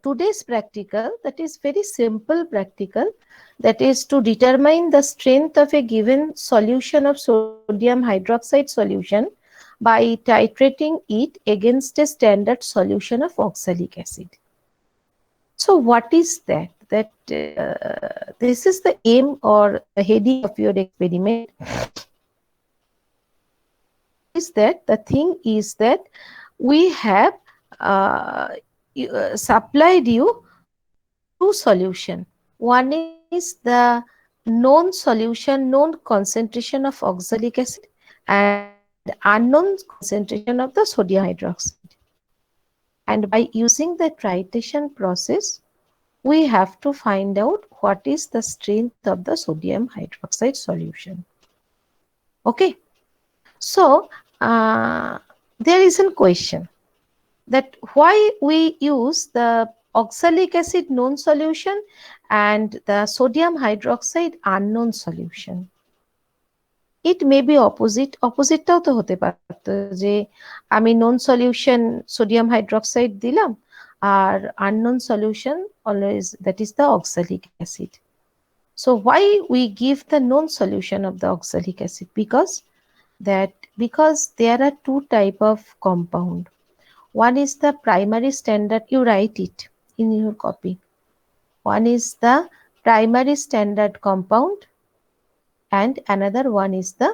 today's practical, that is very simple practical, that is to determine the strength of a given solution of sodium hydroxide solution by titrating it against a standard solution of oxalic acid. So what is that? This is the aim or the heading of your experiment. Is that the thing is that we have supplied you two solution. One is the known solution, known concentration of oxalic acid and unknown concentration of the sodium hydroxide. And by using the titration process, we have to find out what is the strength of the sodium hydroxide solution. Okay. So, there is a question that why we use the oxalic acid known solution and the sodium hydroxide unknown solution. It may be oppositeটাও তো হতে পারতো যে আমি known solution sodium hydroxide দিলাম আর unknown solution always that is the oxalic acid. So why we give the known solution of the oxalic acid? Because there are two type of compound. One is the primary standard, you write it in your copy. One is the primary standard compound and another one is the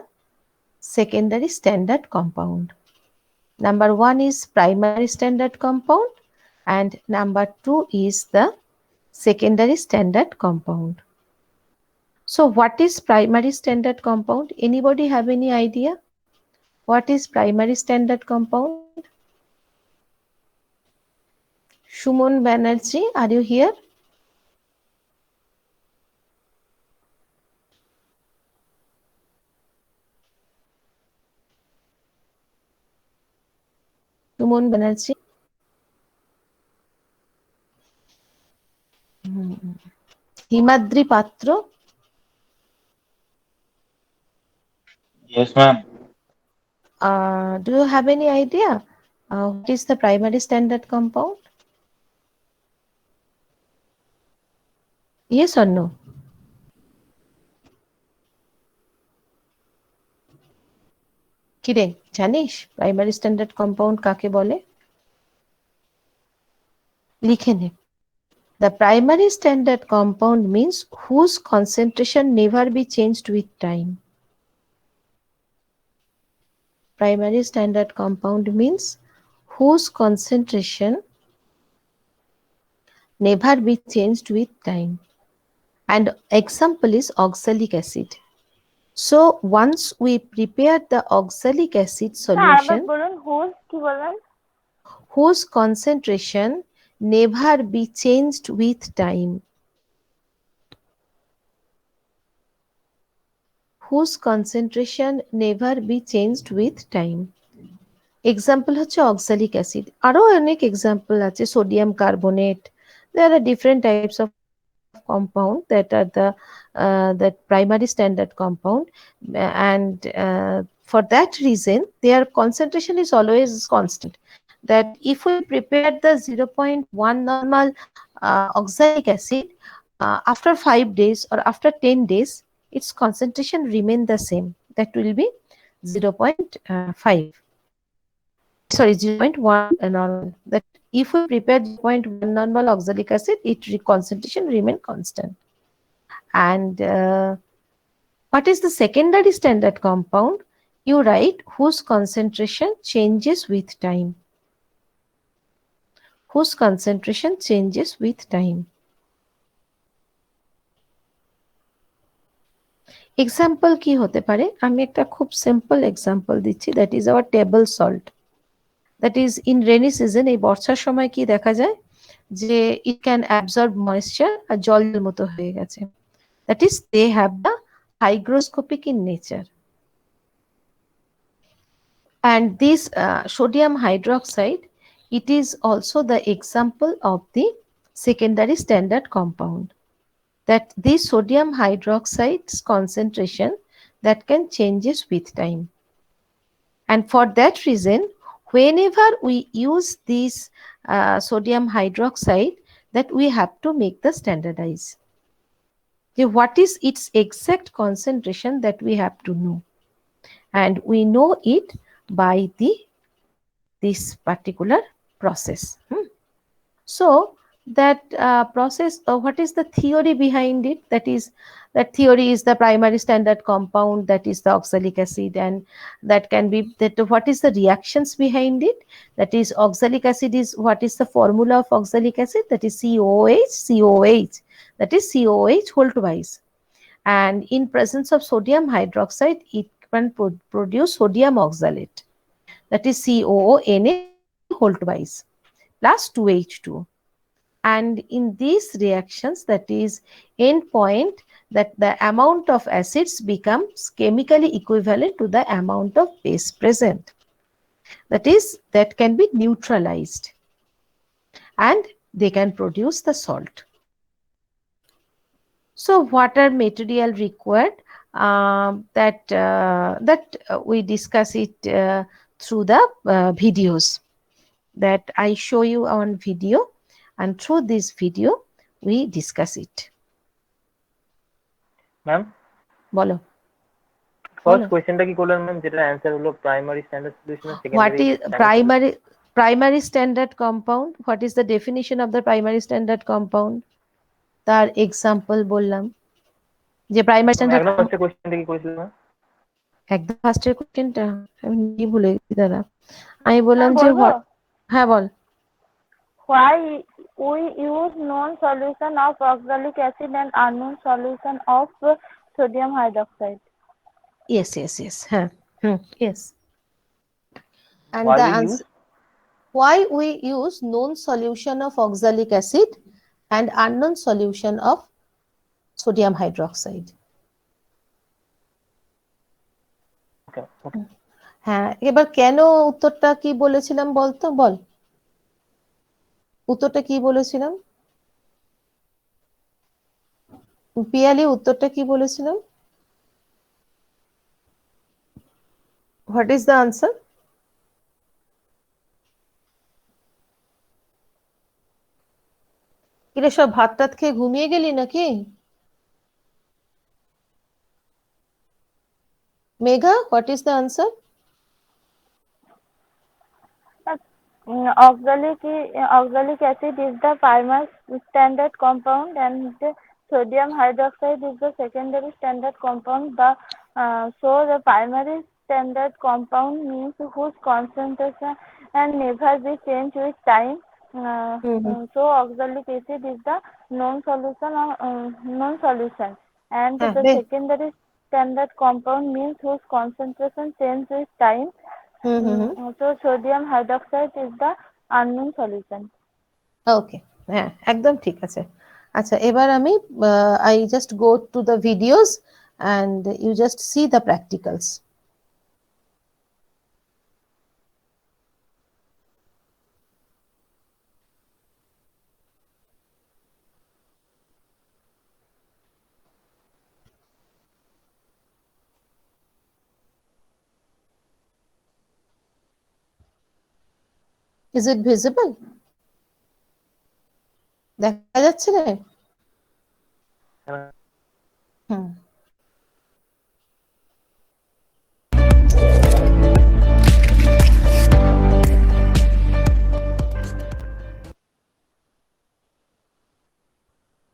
secondary standard compound. Number one is primary standard compound and number two is the secondary standard compound. So what is primary standard compound? Anybody have any idea? What is primary standard compound? Shumon Banerjee, are you here? Shumon Banerjee. Himadri Patro. Yes, ma'am. Do you have any idea what is the primary standard compound? Yes or no? কিরে জানিস primary standard compound কাকে বলে? লিখে নে। The primary standard compound means whose concentration never be changed with time. Primary standard compound means whose concentration never be changed with time. And example is oxalic acid. So once we prepare the oxalic acid solution, whose concentration never be changed with time. Whose concentration never be changed with time. Example হচ্ছে oxalic acid. আরো অনেক example আছে, sodium carbonate. There are different types of compound that are the primary standard compound, and for that reason their concentration is always constant. That if we prepare the 0.1 normal oxalic acid after 5 days or after 10 days, its concentration remain the same. That will be 0.5. Sorry, 0.1 normal. That if we prepare 0.1 normal oxalic acid, its concentration remain constant. And what is the secondary standard compound? You write whose concentration changes with time. Whose concentration changes with time. Example কি হতে পারে? আমি একটা খুব simple example দিচ্ছি, that is our table salt. That is in rainy season, এই বর্ষার সময় কি দেখা যায় যে it can absorb moisture আর জল মতো হয়ে গেছে. That is they have the hygroscopic in nature. And this sodium hydroxide, it is also the example of the secondary standard compound. That this sodium hydroxide's concentration that can changes with time. And for that reason, whenever we use this sodium hydroxide, that we have to make the standardize. What is its exact concentration, that we have to know, and we know it by this particular process. So that process, what is the theory behind it? That theory is the primary standard compound, that is the oxalic acid, and that can be that what is the reactions behind it? That is oxalic acid is, what is the formula of oxalic acid? That is COOH, that is COOH whole twice. And in presence of sodium hydroxide, it can produce sodium oxalate, that is COONA whole twice plus 2H2. And in these reactions, that is end point, that the amount of acids becomes chemically equivalent to the amount of base present, that is that can be neutralized, and they can produce the salt. So what are material required? We discuss it through the videos that I show you on video, and through this video we discuss it. Ma'am বলো first কোশ্চেনটা কি করলেন ma'am, যেটা answer হলো primary standard solution, what secondary is primary standard compound? What is the definition of the primary standard compound? তার example বললাম যে primary standard একদম ফার্স্ট কোশ্চেনটা কি করেছিলেন ম্যাম? একদম ফার্স্টের কোশ্চেনটা আমি নিজেই ভুলে গেছি দাদা। আমি বললাম যে হ্যাঁ বল। Why we use known solution of oxalic acid and unknown solution of sodium hydroxide? Yes. হ্যাঁ yes. And Why the we answer, why we use known solution of oxalic acid and unknown solution of sodium hydroxide. Okay. হ্যাঁ, এবার কেন উত্তরটা কি বলেছিলাম বলতো, বল উত্তরটা কি বলেছিলাম পিয়ালি, উত্তরটা কি বলেছিলাম? What is the answer? কিরে সব ভাত টাত খেয়ে ঘুমিয়ে গেলি নাকি? Megha, what is the answer? Oxalic acid is the primary standard compound and the sodium hydroxide is the secondary standard compound. So the primary standard compound means whose concentration and never be changed with time. So oxalic acid is the known solution, and the secondary standard compound means whose concentration changes with time. So sodium hydroxide is the unknown solution. Okay, হ্যাঁ একদম ঠিক আছে। আচ্ছা, এবার আমি I just go to the videos and you just see the practicals. Is it visible? দেখা যাচ্ছে না?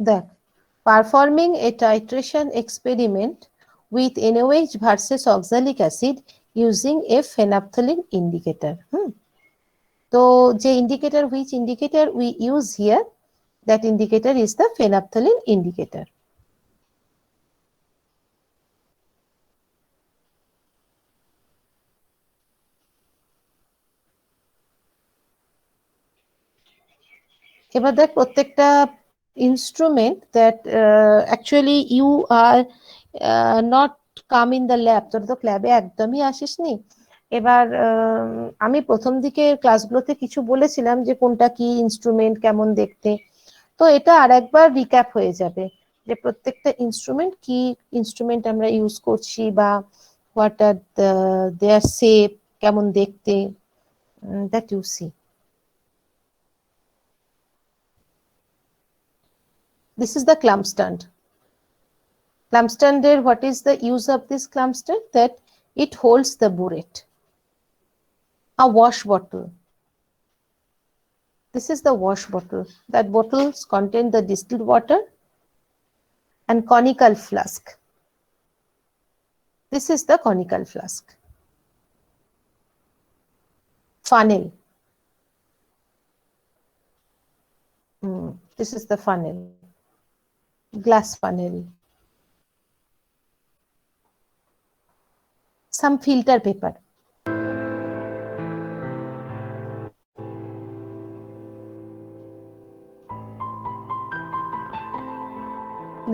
দেখ, performing a titration experiment with NaOH versus oxalic acid using a phenolphthalein indicator. So the indicator, which indicator we use here, that indicator is the phenolphthalein indicator. এবার দেখ প্রত্যেকটা instrument that actually you are not come in the lab, তোর তো ল্যাবে একদমই আসিসনি। এবার আমি প্রথম দিকে ক্লাসগুলোতে কিছু বলেছিলাম যে কোনটা কি ইনস্ট্রুমেন্ট, কেমন দেখতে, তো এটা আরেকবার রিক্যাপ হয়ে যাবে যে প্রত্যেকটা ইনস্ট্রুমেন্ট কি ইনস্ট্রুমেন্ট আমরা ইউজ করছি, বা হোয়াট আর দেয়ার শেপ, কেমন দেখতে, that you see. This is the clump stand. Clump stand, what is the use of this clump stand? That it holds the burette. A wash bottle. This is the wash bottle. That bottles contain the distilled water and conical flask. This is the conical flask. Funnel. This is the funnel. Glass funnel. Some filter paper.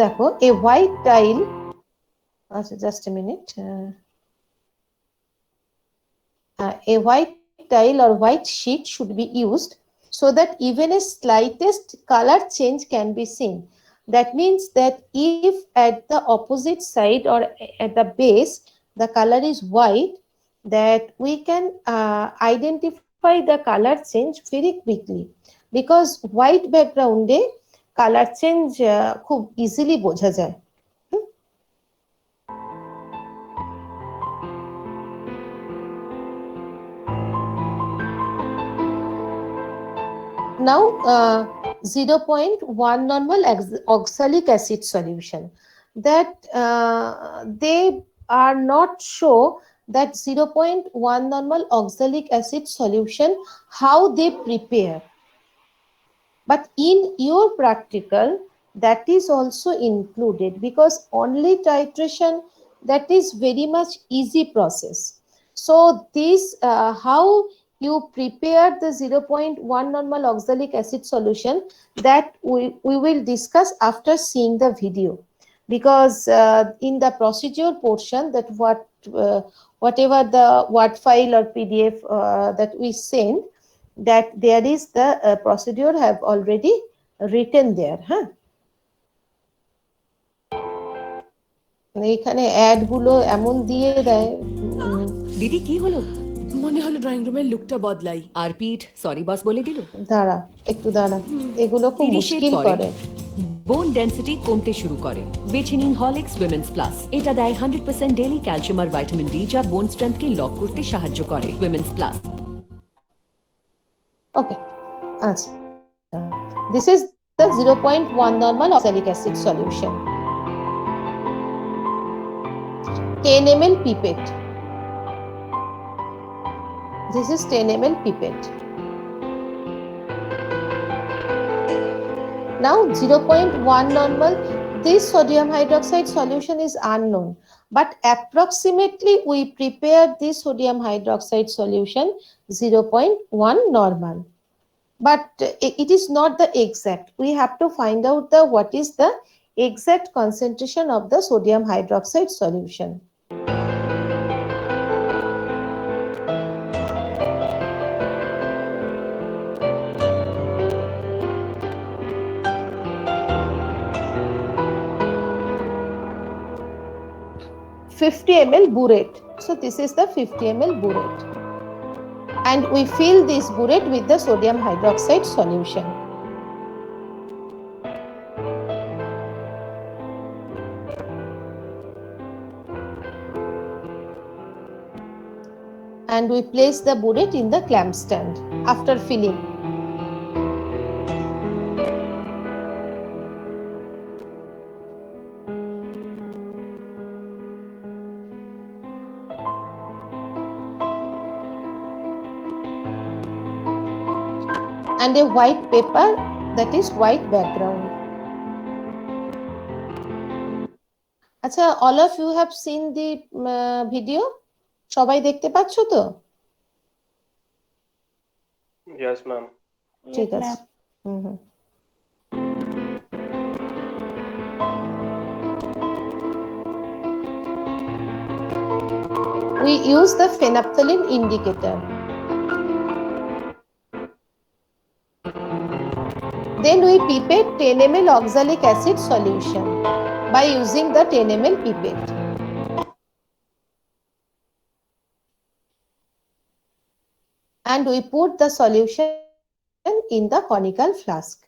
देखो, a white tile, just a minute, a white tile or white sheet should be used so that even a slightest color change can be seen. That means that if at the opposite side or at the base the color is white, that we can identify the color change very quickly, because white background color change খুব easily বোঝা যায়. Now 0.1 normal oxalic acid solution, that they are not show that 0.1 normal oxalic acid solution how they prepare. But in your practical, that is also included, because only titration, that is very much easy process. So this how you prepare the 0.1 normal oxalic acid solution, that we will discuss after seeing the video, because in the procedure portion, that whatever the Word file or PDF that we send, that there is the procedure have already written there. এখানে add গুলো এমন দিয়ে দেয়। দিদি কি হলো? মনে হলো ড্রয়িং রুমের লুকটা বদলাই। আর পিঠ সরি বস বলে দিল। দাঁড়া একটু দাঁড়া, এগুলো খুব 30 মুশকিল করে। বোন ডেন্সিটি কমতে শুরু করে। বেছে নিন হরলিক্স উইমেন্স প্লাস। এটা দেয় 100% ডেইলি ক্যালসিয়াম আর ভিটামিন ডি, যা বোন স্ট্রেংথকে লক করতে সাহায্য করে। Women's plus. Okay, this is the 0.1 normal oxalic acid solution. 10 ml pipette. This is 10 ml pipette. Now 0.1 normal, this sodium hydroxide solution is unknown, but approximately we prepare this sodium hydroxide solution 0.1 normal. But it is not the exact. We have to find out the what is the exact concentration of the sodium hydroxide solution. $50 ml burette. So this is the 50 ml burette. And we fill this burette with the sodium hydroxide solution. And we place the burette in the clamp stand after filling. And a white paper, that is white background. আচ্ছা, all of you have seen the video? সবাই দেখতে পাচ্ছ তো? Yes, ma'am. ঠিক আছে। We use the phenolphthalein indicator. Then we pipette 10 ml oxalic acid solution by using the 10 ml pipette. And and we put the solution in the conical flask.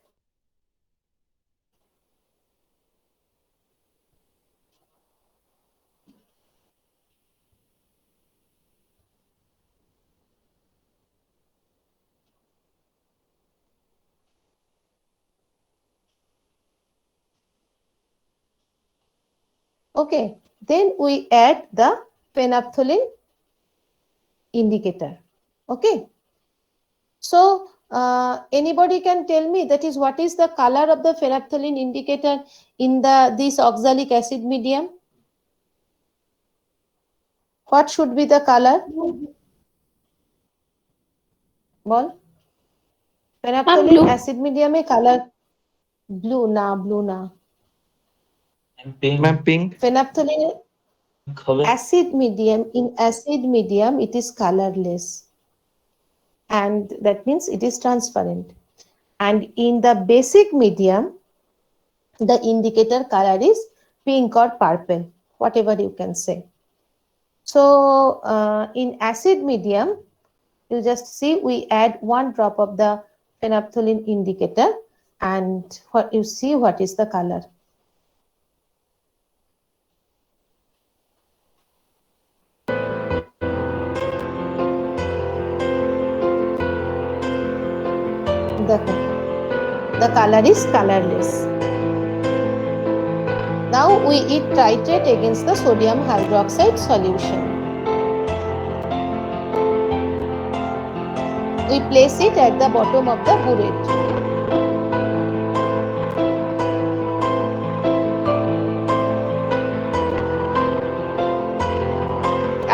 Okay, then we add the phenolphthalein indicator. Okay, so anybody can tell me, that is, what is the color of the phenolphthalein indicator in this oxalic acid medium? What should be the color? Ball, phenolphthalein acid medium A color blue না Ma'am, pink. phenolphthalein হবে। acid medium, in acid medium it is colorless, and that means it is transparent, and in the basic medium the indicator color is pink or purple, whatever you can say. So in acid medium, you just see we add 1 drop of the phenolphthalein indicator, and what you see, what is the color. The color is colorless. Now we titrate against the sodium hydroxide solution. We place it at the bottom of the burette.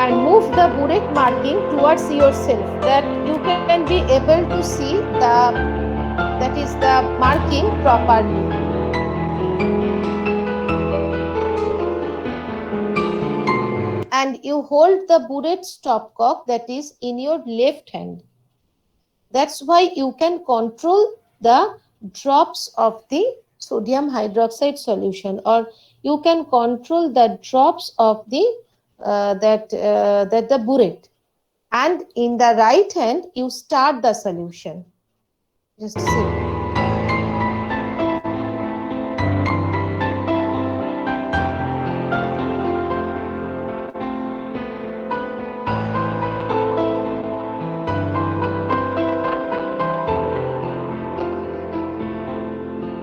And move the burette marking towards yourself, that you can be able to see the marking properly. And you hold the burette stopcock, that is in your left hand. That's why you can control the drops of the sodium hydroxide solution, or you can control the drops of the the burette. And in the right hand you start the solution. Just see.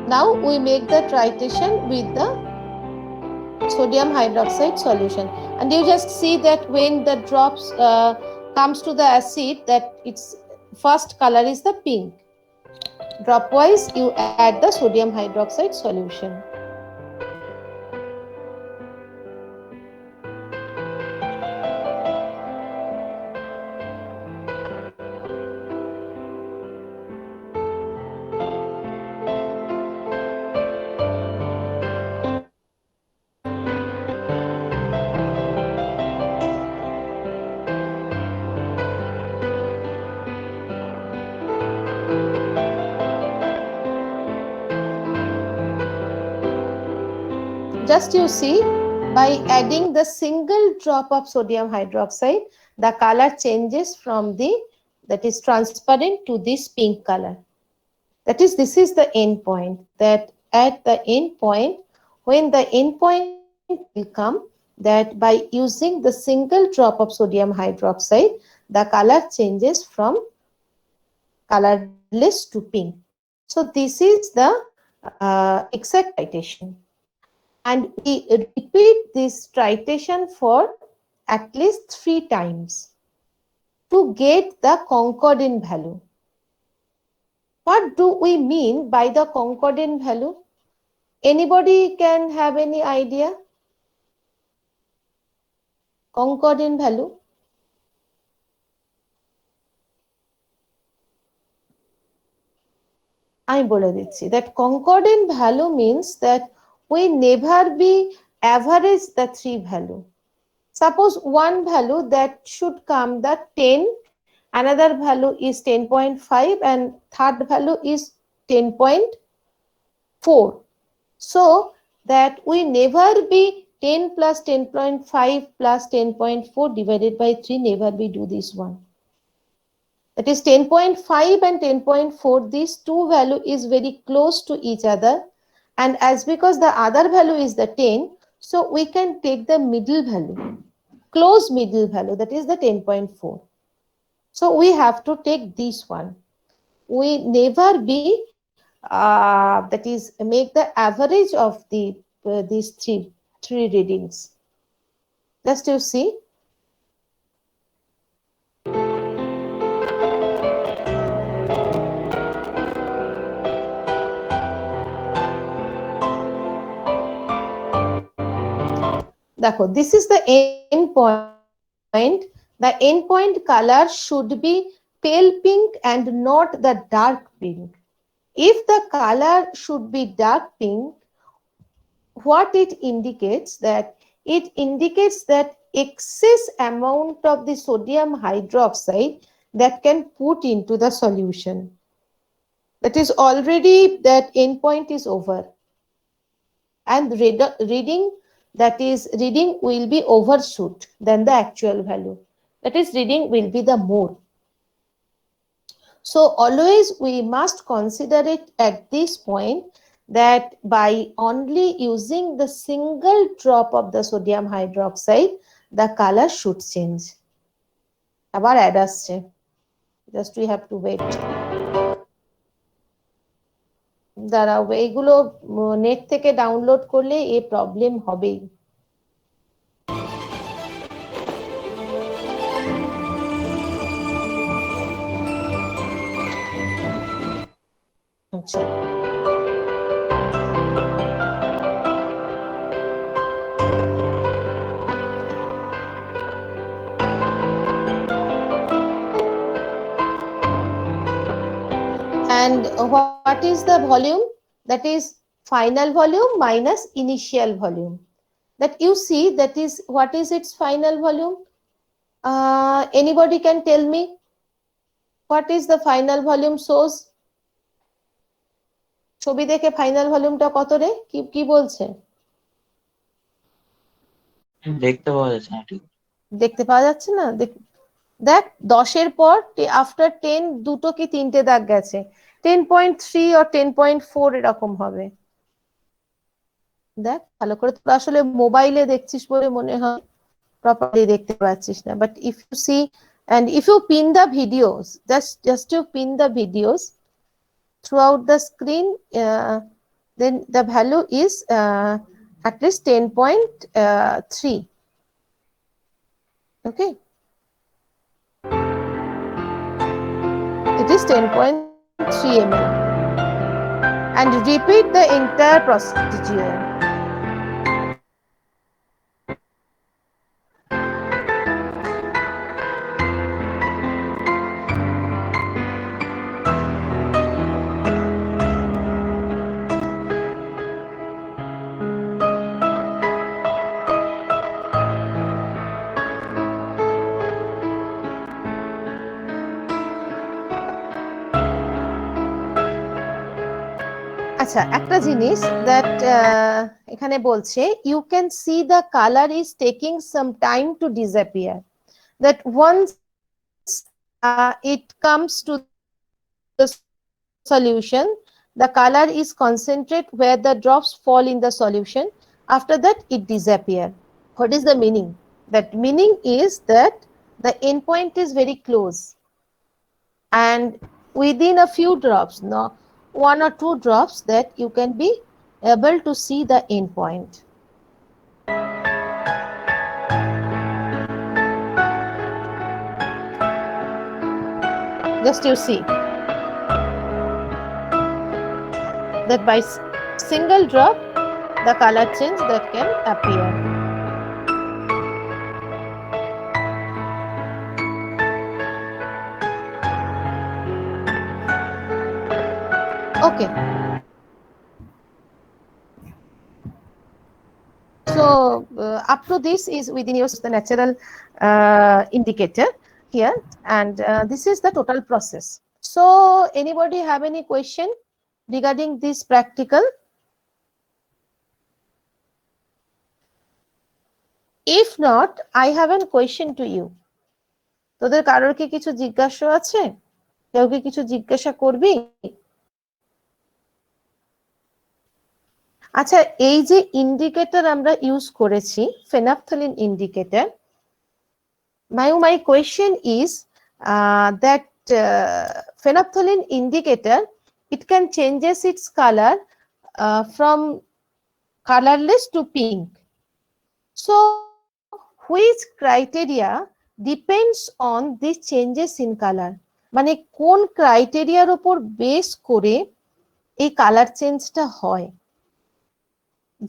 Now we make the titration with the sodium hydroxide solution, and you just see that when the drops comes to the acid, that its first color is the pink. Dropwise you add the sodium hydroxide solution. Just you see, by adding the single drop of sodium hydroxide, the color changes from that is transparent to this pink color. That is, this is the end point. That at the end point, when the end point will come, that by using the single drop of sodium hydroxide, the color changes from colorless to pink. So this is the exact titration. And we repeat this titration for at least 3 times to get the concordant value. What do we mean by the concordant value? Anybody can have any idea? Concordant value? I bole dicchi that concordant value means that we never be average the 3 value. Suppose one value that should come the 10, another value is 10.5, and third value is 10.4. So that we never be 10 plus 10.5 plus 10.4 divided by 3, never we do this one. That is 10.5 and 10.4. These two value is very close to each other. And as because the other value is the 10, so we can take the middle value, close middle value, that is the 10.4. So we have to take this one. We never be, that is make the average of these three readings. Just you see. देखो, this is the end point. The end point color should be pale pink and not the dark pink. If the color should be dark pink, what it indicates that excess amount of the sodium hydroxide that can put into the solution. That is already that endpoint is over, and reading will be overshoot than the actual value. That is, reading will be the more. So always we must consider it at this point that by only using the single drop of the sodium hydroxide, the color should change. আবার add আসছে. Just we have to wait. দাঁড়াও, এইগুলো net থেকে download করলে এই problem হবেই। আচ্ছা, and what is the volume? That is final volume minus initial volume. That you see, that is what is its final volume? Anybody can tell me what is the final volume source? ছবি দেখে final ভলিউমটা কত রে? কি বলছে? দেখতে পাওয়া যাচ্ছে না ঠিক। দেখতে পাওয়া যাচ্ছে না? দেখ 10 এর পর আফটার 10 দুটো কি তিনটে দাগ গেছে। 10.3 or 10.4 এরকম হবে। দেখ ভালো করে, তো আসলে মোবাইলে দেখছিস বলে মনে হয় প্রপারলি দেখতে পাচ্ছিস না। But if you see and if you pin the videos, just to pin the videos throughout the screen, then the value is at least 10.3. Okay, it is 10.3 ml, and repeat the entire procedure. আচ্ছা, একটা জিনিস that এখানে বলছে, you can see the color is taking some time to disappear. That once it comes to the solution, the color is concentrate where the drops fall in the solution. After that, it disappear. What is the meaning? That meaning is that the endpoint is very close, and within a few drops, no, 1 or 2 drops, that you can be able to see the endpoint. Just you see that by single drop the color change that can appear. Okay, so up to this is within use the natural indicator here, and this is the total process. So anybody have any question regarding this practical? If not, I have a question to you. তোদের কারোর কি কিছু জিজ্ঞাসা আছে? কেউ কি কিছু জিজ্ঞাসা করবি? আচ্ছা, এই যে ইন্ডিকেটর আমরা ইউজ করেছি, ফেনাফথলিন indicator, my question is that phenolphthalein indicator, it can changes its color from colorless to pink. So which criteria depends on these changes in color? মানে কোন ক্রাইটেরিয়ার উপর বেস করে এই কালার চেঞ্জটা হয়?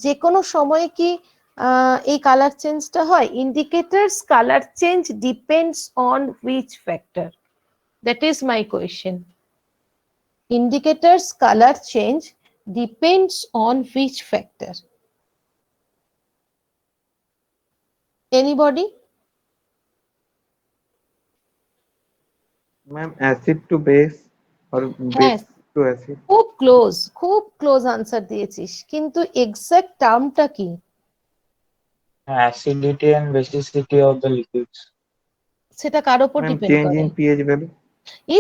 যে কোনো সময় কি এই কালার চেঞ্জটা হয়? Indicators colour change depends on which factor? That is my question. Indicators colour change depends on which factor? Anybody? Ma'am acid to base और হ্যাঁ, बेस टू एसिड। খুব ক্লোজ আনসার দিয়েছিস, কিন্তু এক্সাক্ট টার্মটা কি? Acidity and basicity of the liquids. সেটা কার উপর ma'am depend change করে? इन pH value.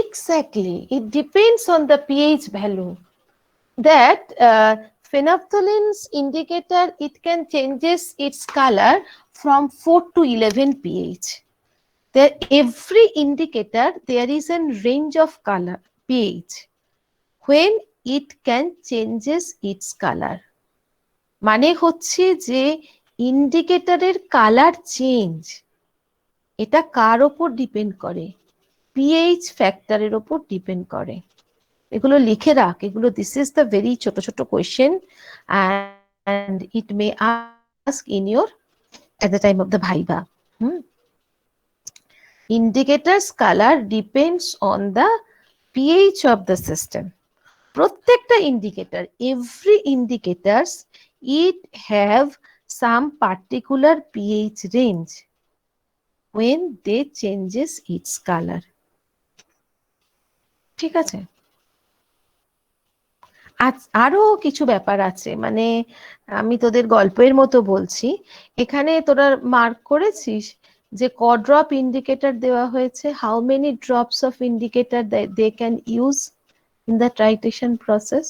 Exactly, it depends on the pH value. That phenolphthaleins indicator, it can changes its color from 4 to 11 pH. There, every indicator there is a range of color pH when it can changes its color. মানে হচ্ছে যে ইন্ডিকেটরের colour change এটা কার উপর depend করে? PH ফ্যাক্টরের উপর depend করে। এগুলো লিখে রাখ, এগুলো দিস ইজ দ্য ভেরি ছোট ছোট question and it may ask in your at the time of the viva. Indicators color depends on the pH of the system. প্রত্যেকটা indicator, every indicators, it have some particular pH range when they changes its color. ঠিক আছে? আরো কিছু ব্যাপার আছে, মানে আমি তোদের গল্পের মতো বলছি। এখানে তোরা মার্ক করেছিস যে ক ড্রপ ইন্ডিকেটর দেওয়া হয়েছে, how many drops of indicator they can use in the titration process?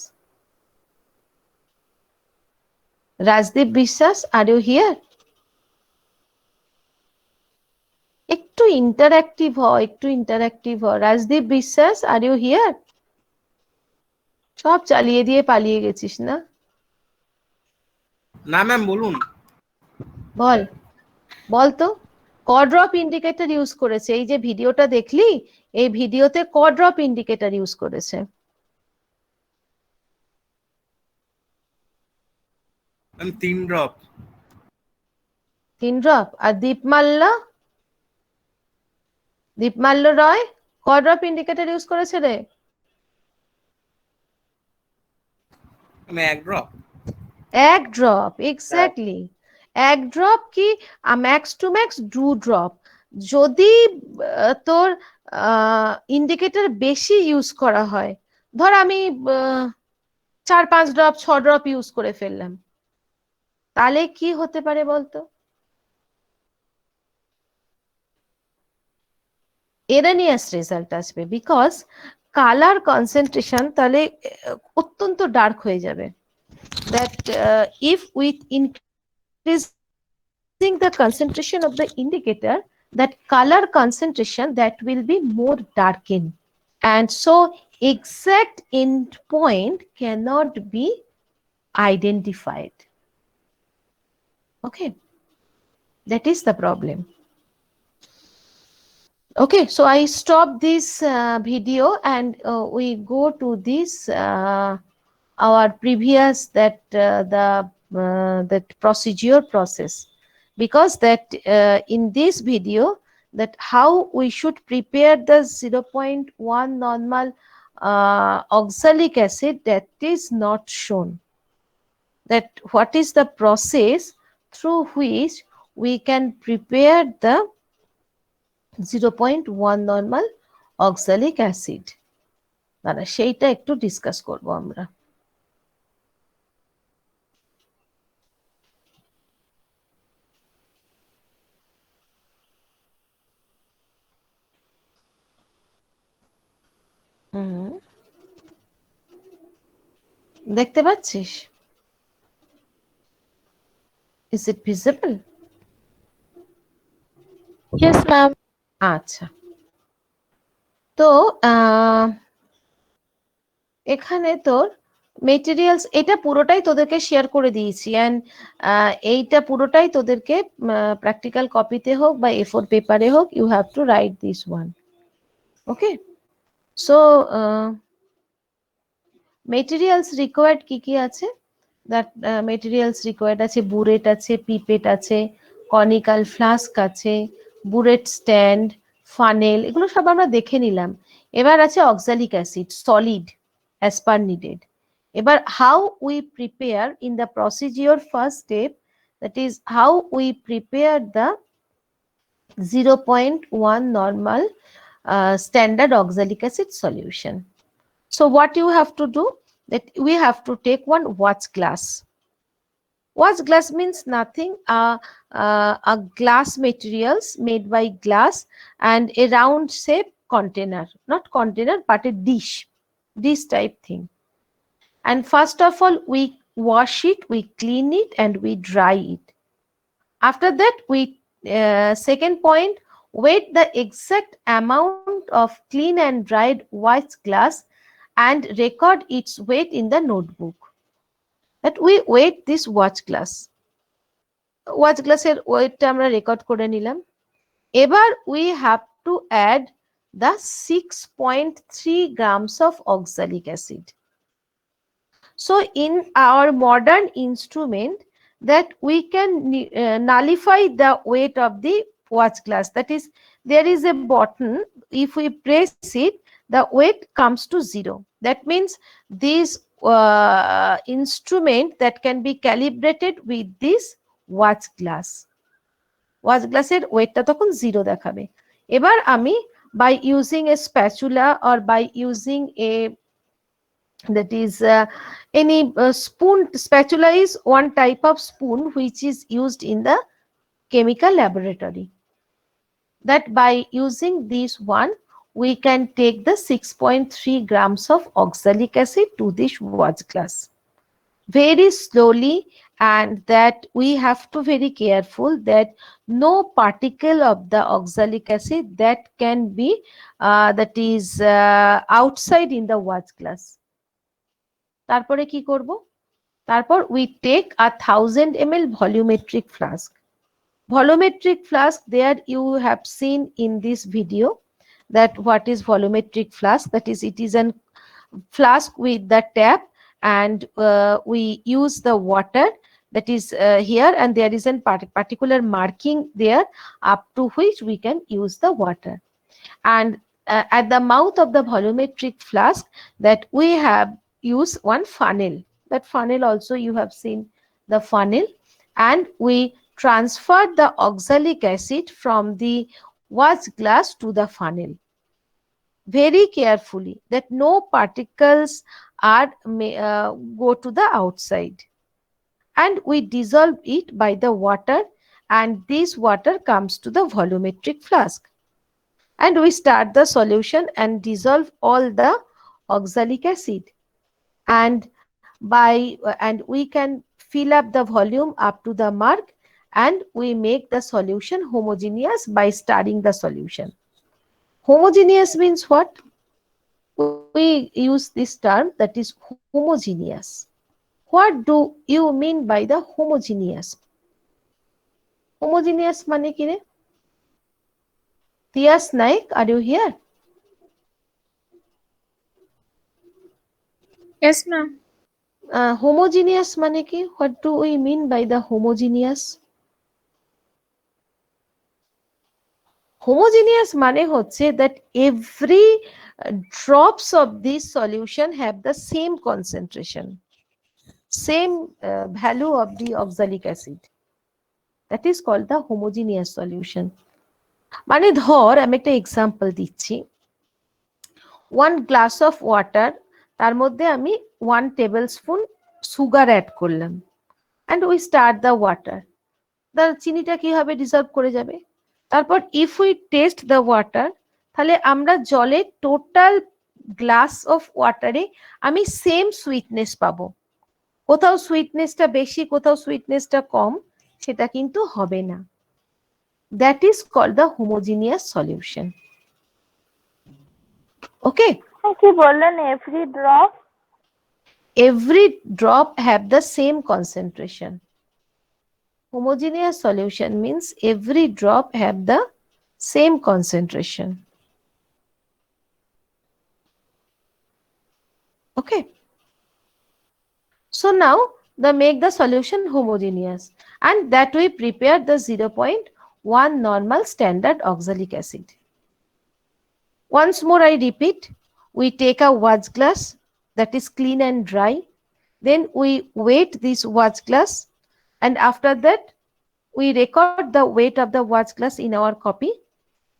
Rajdeep Biswas, are you here? একটু ইন্টারঅ্যাক্টিভ হ, একটু ইন্টারঅ্যাক্টিভ হ। Rajdeep Biswas, are you here? সব চালিয়ে দিয়ে পালিয়ে গেছিস না? না ম্যাম বলুন। বল বল তো, ক ড্রপ ইন্ডিকেটর ইউজ করেছে? এই যে ভিডিওটা দেখলি, এই ভিডিওতে ক ড্রপ ইন্ডিকেটর ইউজ করেছে? Ma'am 3 drop. 3 ড্রপ। আর দীপমাল্য রয় ক ড্রপ ইন্ডিকেটর ইউজ করেছে রে? Ma'am 1 drop. 1 drop, exactly. 1 drop কি ম্যাক্স টু ম্যাক্স 2 ড্রপ। যদি তোর ইন্ডিকেটর বেশি ইউজ করা হয়, ধর আমি 4-5 ড্রপ 6 ড্রপ ইউজ করে ফেললাম, তাহলে কি হতে পারে বলতো? এরানিয়াস রেজাল্ট আসবে, বিকজ কালার কনসেন্ট্রেশন তাহলে অত্যন্ত ডার্ক হয়ে যাবে। That if with increasing the concentration of the indicator, that color concentration that will be more darkened, and so exact end point cannot be identified. Okay, that is the problem. Okay, so I stop this video and we go to this our previous that that procedure process, because that in this video that how we should prepare the 0.1 normal oxalic acid, that is not shown. That what is the process through which we can prepare the 0.1 normal oxalic acid, মানে সেইটা একটু discuss করব আমরা। হুম, দেখতে পাচ্ছিস? Is it visible? Yes, ma'am. আচ্ছা, তো এখানে তোর মেটেরিয়ালস, এটা পুরোটাই তোদেরকে শেয়ার করে দিয়েছি, অ্যান্ড এইটা পুরোটাই তোদেরকে প্র্যাকটিক্যাল কপিতে হোক বা A4 পেপারে হোক, you have to write this one. Okay, so materials required কি কি আছে? দ্যাট মেটেরিয়ালস রিকোয়ার্ড আছে বুরেট আছে, পিপেট আছে, কনিক্যাল ফ্লাস্ক আছে, বুরেট স্ট্যান্ড, ফানেল, এগুলো সব আমরা দেখে নিলাম। এবার আছে oxalic acid solid as per needed. এবার how we prepare in the procedure first step, that is how we prepare the 0.1 normal standard oxalic acid solution. So what you have to do, that we have to take one watch glass. Watch glass means nothing, a glass materials made by glass and a round shape container, not container but a dish type thing. And first of all we wash it, we clean it and we dry it. After that we second point, weight the exact amount of clean and dried watch glass and record its weight in the notebook. That we weight this watch glass এর ওয়েটটা আমরা record করে নিলাম। এবার we have to add the 6.3 grams of oxalic acid. So in our modern instrument, that we can nullify the weight of the watch glass, that is there is a button, if we press it the weight comes to 0. That means this instrument that can be calibrated with this watch glass এর ওয়েটটা তখন 0 দেখাবে। এবার আমি by using a spatula or by using a, that is any spoon, spatula is one type of spoon which is used in the chemical laboratory, that by using this one we can take the 6.3 grams of oxalic acid to this watch glass very slowly, and that we have to very careful that no particle of the oxalic acid that can be that is outside in the watch glass. তারপরে কি করব? তারপর we take a 1000 ml volumetric flask. Volumetric flask, there you have seen in this video that what is volumetric flask, that is it is an flask with the tap and we use the water that is here, and there is a particular marking there up to which we can use the water. And at the mouth of the volumetric flask that we have used one funnel. That funnel also you have seen the funnel, and we transfer the oxalic acid from the watch glass to the funnel very carefully, that no particles are go to the outside, and we dissolve it by the water, and this water comes to the volumetric flask, and we start the solution and dissolve all the oxalic acid, and we can fill up the volume up to the mark, and we make the solution homogeneous by stirring the solution. Homogeneous means what? We use this term, that is homogeneous. What do you mean by the homogeneous? Homogeneous মানে কি রে? Tias Naik, are you here? Yes, ma'am. Homogeneous মানে কি? What do we mean by the homogeneous? Homogeneous মানে হচ্ছে that every drops of this solution have the same concentration, same value of the oxalic acid. That is called the homogeneous solution. মানে ধর আমি একটা example দিচ্ছি, 1 glass of water, তার মধ্যে আমি 1 tablespoon সুগার অ্যাড করলাম, and we start the water. চিনিটা কি হবে? ডিসলভ করে যাবে। তারপর if we taste the water, তাহলে আমরা জলের টোটাল গ্লাস অফ ওয়াটারে আমি সেম সুইটনেস পাবো, কোথাও সুইটনেসটা বেশি কোথাও সুইটনেসটা কম, সেটা কিন্তু হবে না। That is called the homogeneous solution. Okay, কি বললেন every drop? every drop have the same concentration. Homogeneous solution means every drop have the same concentration. Okay, so now the make the solution homogeneous, and that we prepare the 0.1 normal standard oxalic acid. Once more I repeat, we take a watch glass that is clean and dry, then we weight this watch glass, and after that we record the weight of the watch glass in our copy,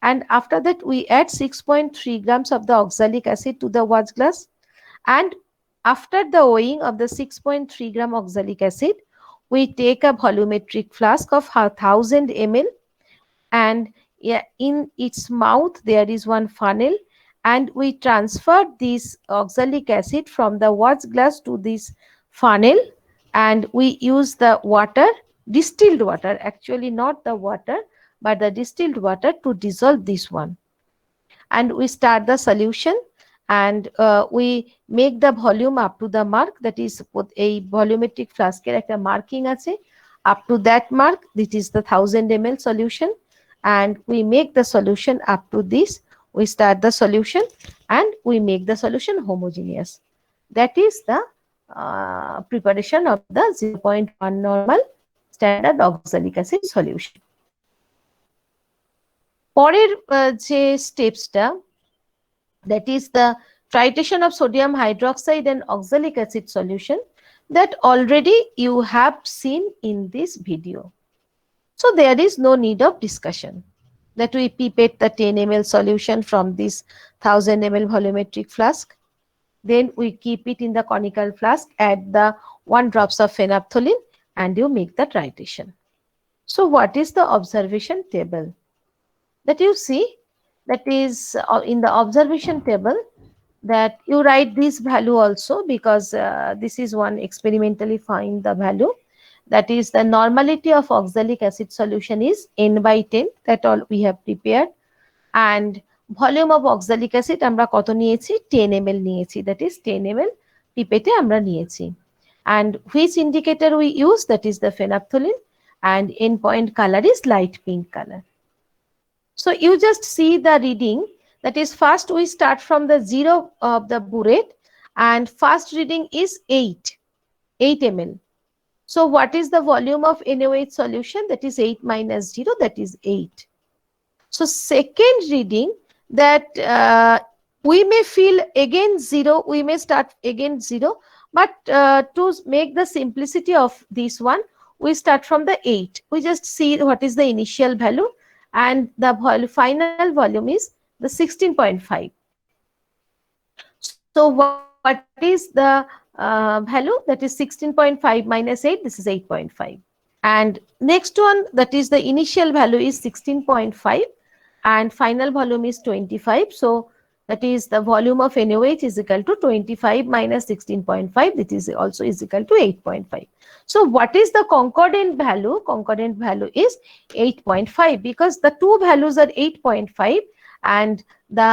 and after that we add 6.3 grams of the oxalic acid to the watch glass, and after the weighing of the 6.3 gram oxalic acid, we take a volumetric flask of 1000 ml, and in its mouth there is one funnel, and we transfer this oxalic acid from the watch glass to this funnel, and we use the water, distilled water, actually not the water but the distilled water, to dissolve this one, and we start the solution, and we make the volume up to the mark, that is a volumetric flask এর একটা marking আছে, up to that mark, this is the 1000 ml solution, and we make the solution up to this, we start the solution, and we make the solution homogeneous. That is the preparation of the 0.1 normal standard oxalic acid solution. পরের যে স্টেপসটা, that is the titration of sodium hydroxide and oxalic acid solution, that already you have seen in this video. So there is no need of discussion, that we pipette the 10 ml solution from this 1000 ml volumetric flask, then we keep it in the conical flask, add the 1 drops of phenolphthalein, and you make the titration. So what is the observation table? That you see, that is in the observation table, that you write this value also, because this is one experimentally find the value, that is the normality of oxalic acid solution is n/10, that all we have prepared, and volume of oxalic acid আমরা কত নিয়েছি, 10 ml নিয়েছি, that is 10 ml pipette আমরা নিয়েছি, and which indicator we use, that is the phenolphthalein, and endpoint color is light pink color. So you just see the reading, that is first we start from the 0 of the burette, and first reading is 8 ml. So what is the volume of NaOH solution, that is 8 minus 0, that is 8. So second reading, that we may feel again 0, we may start again 0, but to make the simplicity of this one, we start from the 8. We just see what is the initial value, and the final volume is the 16.5. So what is the value, that is 16.5 minus 8, this is 8.5, and next one, that is the initial value is 16.5 and final volume is 25. So that is the volume of NaOH is equal to 25 minus 16.5, that is also is equal to 8.5. So what is the concordant value? Concordant value is 8.5, because the two values are 8.5, and the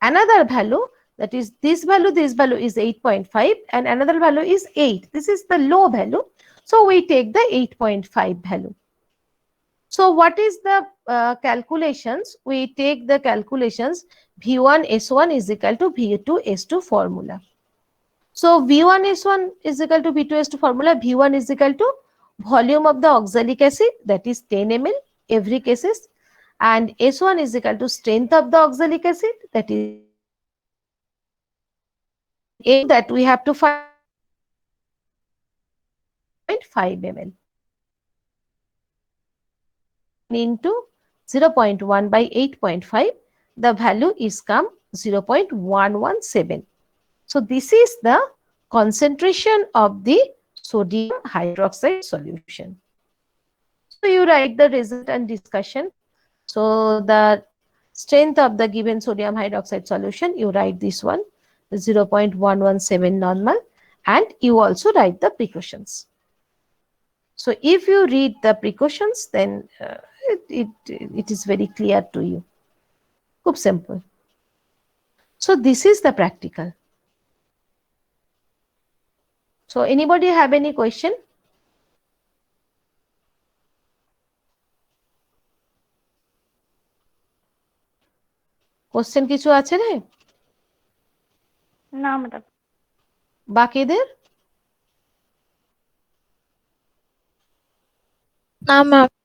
another value, that is this value is 8.5, and another value is 8. This is the low value, so we take the 8.5 value. So what is the calculations? We take the calculations, V1S1 is equal to V2S2 formula. So V1S1 is equal to V2S2 formula. V1 is equal to volume of the oxalic acid, that is 10 ml every cases, and S1 is equal to strength of the oxalic acid, that is A, that we have to find 0.5 ml into 0.1 by 8.5, the value is come 0.117. So this is the concentration of the sodium hydroxide solution. So you write the result and discussion. So the strength of the given sodium hydroxide solution, you write this one, 0.117 normal, and you also write the precautions. So if you read the precautions, then it is very clear to you. খুব simple. So this is the practical. So anybody have any question? Question কিছু আছে রে? না madam. বাকিদের? না ma'am.